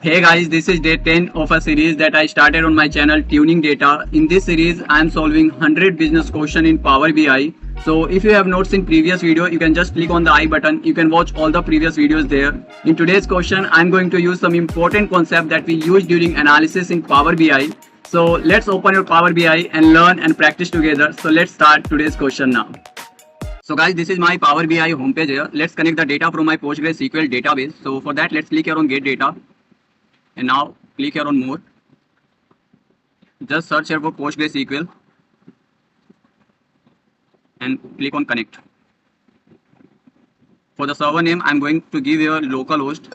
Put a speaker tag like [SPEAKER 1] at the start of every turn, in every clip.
[SPEAKER 1] Hey guys, this is day 10 of a series that I started on my channel Tuning Data. In this series, I am solving 100 business question in Power BI. So if you have not seen previous video, you can just click on the I button. You can watch all the previous videos there. In today's question, I am going to use some important concept that we use during analysis in Power BI. So let's open your Power BI and learn and practice together. So let's start today's question now. So guys, this is my Power BI homepage here. Let's connect the data from my PostgreSQL database. So for that, let's click here on Get Data. And now click here on more. Just search here for PostgreSQL and click on connect. For the server name, I'm going to give here localhost,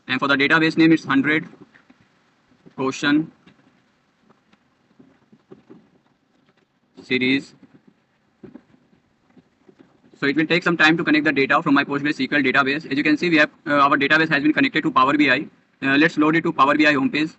[SPEAKER 1] and for the database name, it's 100 question series. So it will take some time to connect the data from my PostgreSQL database. As you can see, we have our database has been connected to Power BI. Let's load it to Power BI homepage.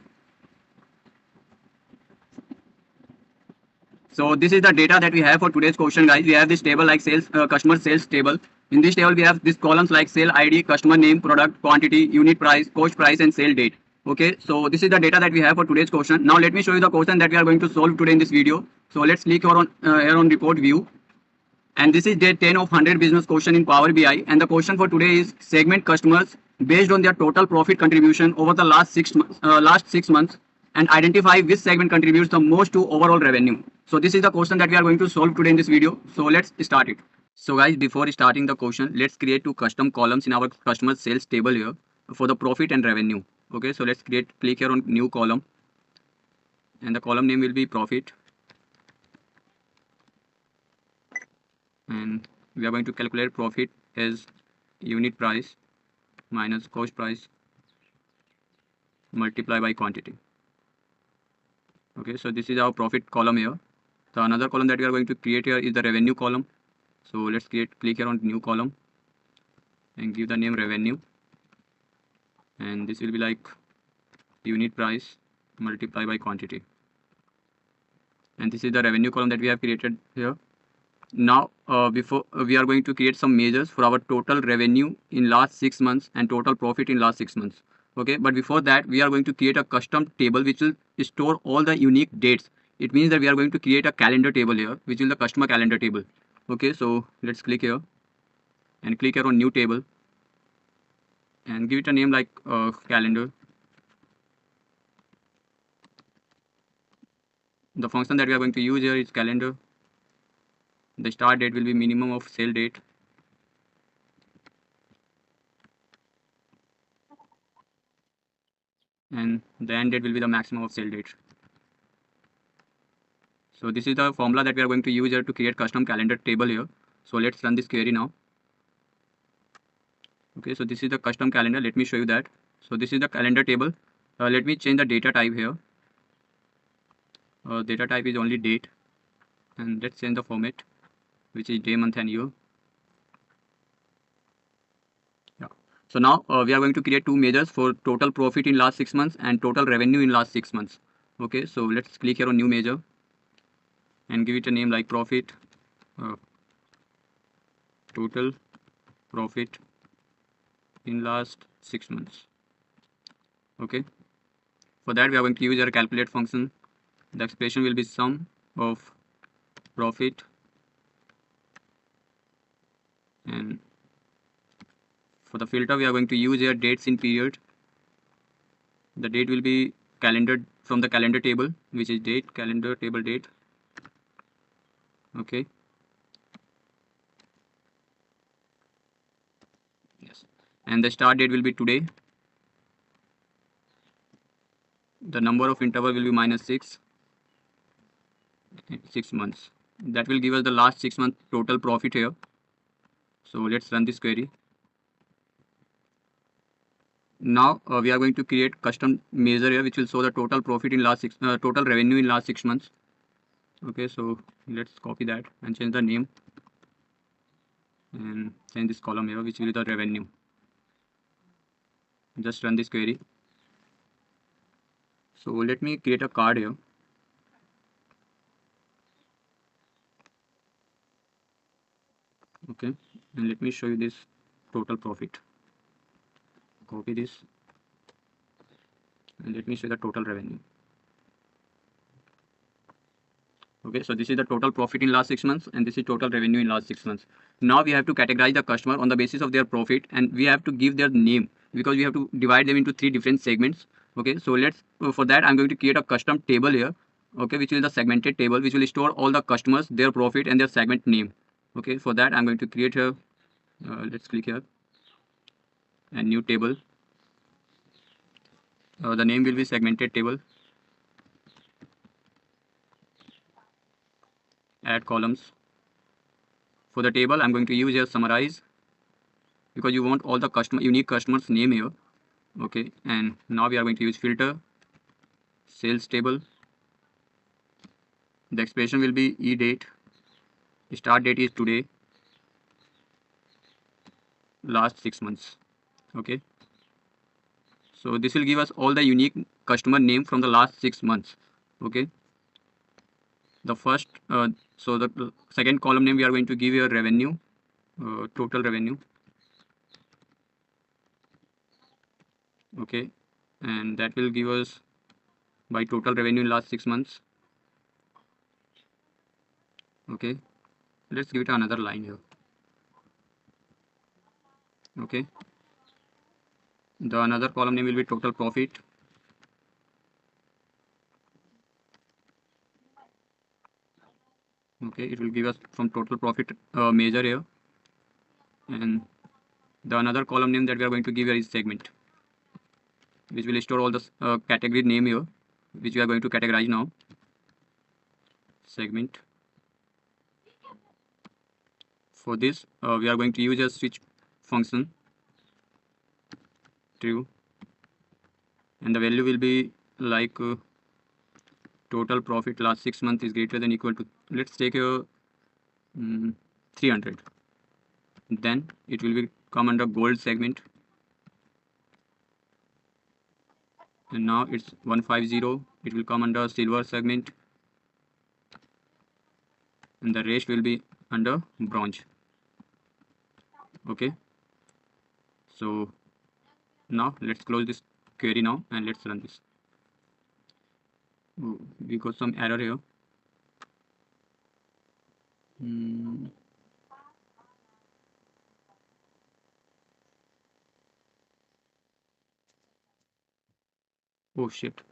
[SPEAKER 1] So this is the data that we have for today's question, guys. We have this table like sales, customer sales table. In this table, we have these columns like sale ID, customer name, product, quantity, unit price, cost price, and sale date. Okay, so this is the data that we have for today's question. Now let me show you the question that we are going to solve today in this video. So let's click here on report view. And this is day 10 of 100 business question in Power BI. And the question for today is segment customers based on their total profit contribution over the last 6 months and identify which segment contributes the most to overall revenue. So this is the question that we are going to solve today in this video. So let's start it. So guys, before starting the question, let's create two custom columns in our customer sales table here for the profit and revenue. Okay, so let's click here on new column, and the column name will be profit. And we are going to calculate profit as unit price minus cost price multiply by quantity. Okay, so this is our profit column here. The another column that we are going to create here is the revenue column. So let's click here on new column and give the name revenue, and this will be like unit price multiply by quantity. And this is the revenue column that we have created here. Now before we are going to create some measures for our total revenue in last 6 months and total profit in last 6 months. Okay, but before that we are going to create a custom table which will store all the unique dates. It means that we are going to create a calendar table here, which is the customer calendar table. Okay, so let's click here and click here on new table and give it a name like calendar. The function that we are going to use here is calendar. The start date will be minimum of sale date, and the end date will be the maximum of sale date. So this is the formula that we are going to use here to create custom calendar table here. So let's run this query now. Okay, so this is the custom calendar. Let me show you that. So this is the calendar table. Let me change the data type here. Data type is only date, and let's change the format, which is day, month, and year. Yeah. So now we are going to create two measures for total profit in last 6 months and total revenue in last 6 months. Okay, so let's click here on new measure and give it a name like profit, total profit in last 6 months. Okay, for that we are going to use our calculate function. The expression will be sum of profit and for the filter we are going to use here dates in period. The date will be calendar from the calendar table, which is date, calendar table date. Okay, yes, and the start date will be today. The number of interval will be -6 months. That will give us the last 6 months total profit here. So let's run this query. Now we are going to create custom measure here which will show the total profit in last total revenue in last 6 months. Okay, so let's copy that and change the name and change this column here, which will be the revenue. Just run this query. So let me create a card here. Okay, and let me show you this total profit. copy this and let me show the total revenue. Okay, so this is the total profit in last 6 months and this is total revenue in last 6 months. Now we have to categorize the customer on the basis of their profit and we have to give their name because we have to divide them into 3 different segments. Okay, so let's for that I'm going to create a custom table here. Okay, which is the segmented table which will store all the customers, their profit and their segment name. Okay, for that I'm going to create here. Let's click here and new table. The name will be segmented table. Add columns. For the table I'm going to use here summarize because you want all the unique customers name here. Okay, and now we are going to use filter sales table. The expression will be e-date, start date is today, last 6 months. Okay, so this will give us all the unique customer name from the last 6 months. Okay, the first so the second column name we are going to give here revenue, total revenue. Okay, and that will give us by total revenue in last 6 months. Okay, let's give it another line here. Okay, the another column name will be total profit. Okay, it will give us from total profit measure here, and the another column name that we are going to give here is segment, which will store all the category name here, which we are going to categorize now. Segment. For this we are going to use a switch function, true, and the value will be like total profit last 6 months is greater than equal to, let's take a 300. Then it will be come under gold segment, and now it's 150. It will come under silver segment, and the rest will be under bronze. Okay, so now let's close this query now and let's run this. Oh, we got some error here. Oh shit.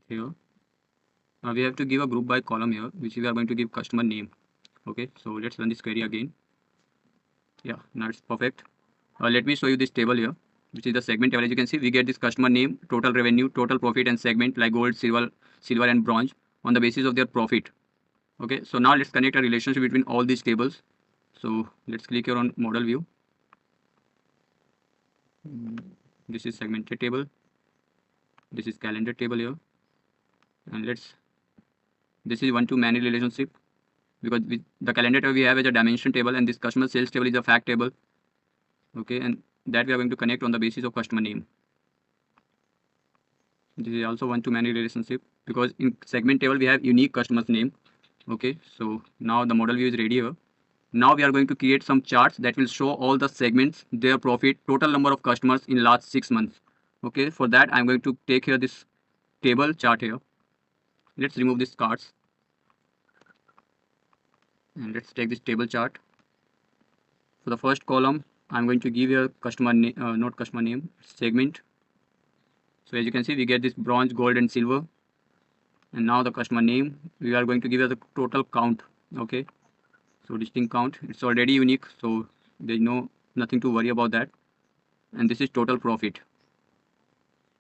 [SPEAKER 1] Here we have to give a group by column here, which we are going to give customer name. Okay, so let's run this query again. Yeah, now it's perfect. Let me show you this table here, which is the segment table. As you can see, we get this customer name, total revenue, total profit, and segment like gold, silver and bronze on the basis of their profit. Okay, so now let's connect a relationship between all these tables. So let's click here on model view. This is segmented table. This is calendar table here, and this is one-to-many relationship because with the calendar table we have as a dimension table, and this customer sales table is a fact table. Okay, and that we are going to connect on the basis of customer name. This is also one-to-many relationship because in segment table we have unique customers name. Okay, so now the model view is ready here. Now we are going to create some charts that will show all the segments, their profit, total number of customers in last 6 months. Okay, for that I'm going to take here this table chart here. Let's remove these cards and let's take this table chart. For the first column I'm going to give here customer name, not customer name, segment. So as you can see, we get this bronze, gold and silver. And now the customer name, we are going to give the total count. Okay, so distinct count, it's already unique, so there's nothing to worry about that. And this is total profit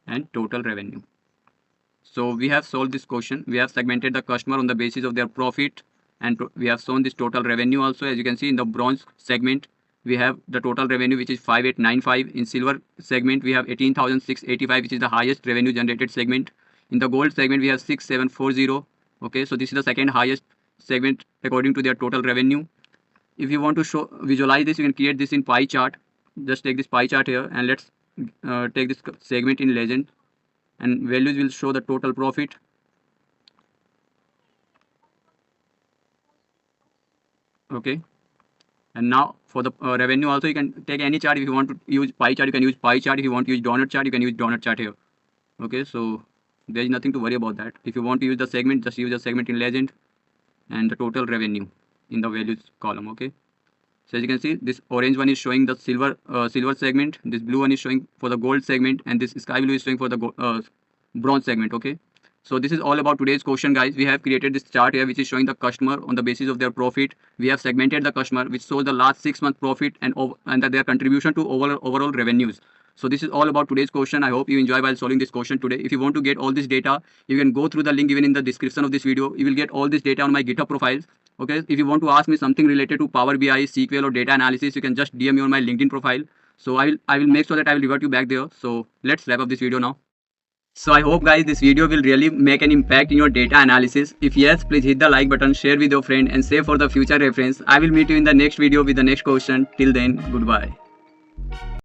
[SPEAKER 1] and total revenue. So we have solved this question. We have segmented the customer on the basis of their profit, and we have shown this total revenue also. As you can see, in the bronze segment we have the total revenue, which is 5895. In silver segment we have 18,685, which is the highest revenue generated segment. In the gold segment we have 6740. Okay, so this is the second highest segment according to their total revenue. If you want to visualize this, you can create this in pie chart. Just take this pie chart here and let's take this segment in legend, and values will show the total profit. Okay. And now for the revenue also, you can take any chart. If you want to use pie chart, you can use pie chart. If you want to use donut chart, you can use donut chart here. Okay, so there is nothing to worry about that. If you want to use the segment, just use the segment in legend and the total revenue in the values column. Okay, so as you can see, this orange one is showing the silver segment, this blue one is showing for the gold segment, and this sky blue is showing for the bronze segment. Okay, so this is all about today's question, guys. We have created this chart here which is showing the customer on the basis of their profit. We have segmented the customer which shows the last 6 month profit and their contribution to overall revenues. So this is all about today's question. I hope you enjoy while solving this question today. If you want to get all this data, you can go through the link given in the description of this video. You will get all this data on my GitHub profiles. Okay, if you want to ask me something related to Power BI, SQL or data analysis, you can just DM me on my LinkedIn profile. So I will make sure that I will revert you back there. So let's wrap up this video now. So I hope, guys, this video will really make an impact in your data analysis. If yes, please hit the like button, share with your friend and save for the future reference. I will meet you in the next video with the next question. Till then, goodbye.